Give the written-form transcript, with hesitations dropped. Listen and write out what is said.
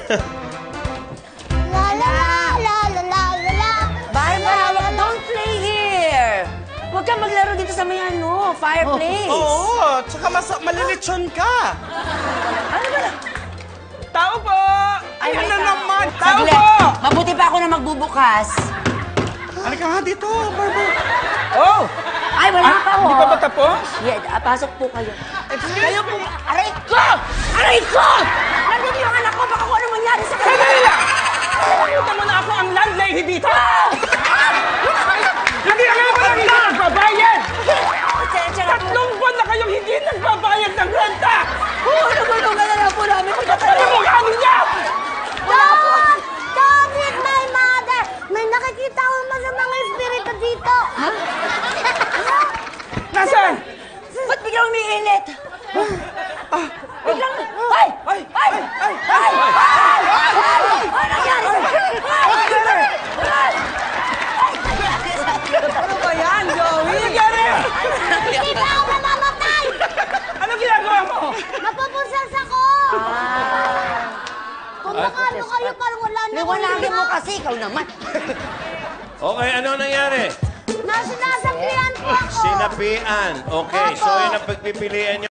La la la la la la la. Barbara, don't play here. Huwag kang maglaro dito sa may fireplace. Oo, tsaka malilitsyon ka. Ano ba? Tao po! Ay, Ayan may na tao. naman! Tao Saglit. po! Mabuti pa ako na magbubukas. Halika nga dito, Barbara. Oh! Ay, wala pa ho. Hindi pa ba tapos? Yeah, pasok po kayo. Kayo po! Aray ko! Aray ko! Nandun yung anak ko, baka kung ano mangyari sa kanya. Sandali lang! Nakalimutan mo na ako ang landlady dito! Hindi na nga pala hindi nagbabayad! Tatlong buwan na kayong hindi nagbabayad ng renta! Nagulungan na lang po namin. Ano mo kami niya? Don't! Don't hit my mother! May nakikita ko masamang espiritu dito. Nasaan? Ba't biglang umiinit? Biglang... Ay! Ay! Ay! Ay! Ay! Ay! Ano nangyari? Ano ba yan, Joey? Ano nangyari? Hindi pa ako mamamatay! Ano ginagawa mo? Mapapusas ako! Kung makano kayo, parang wala na Liwanagin mo kasi, ikaw naman. Okay, ano nangyari? Nasinasapian po ako! Sinapian. Okay, so yun ang pagpipilian niyo.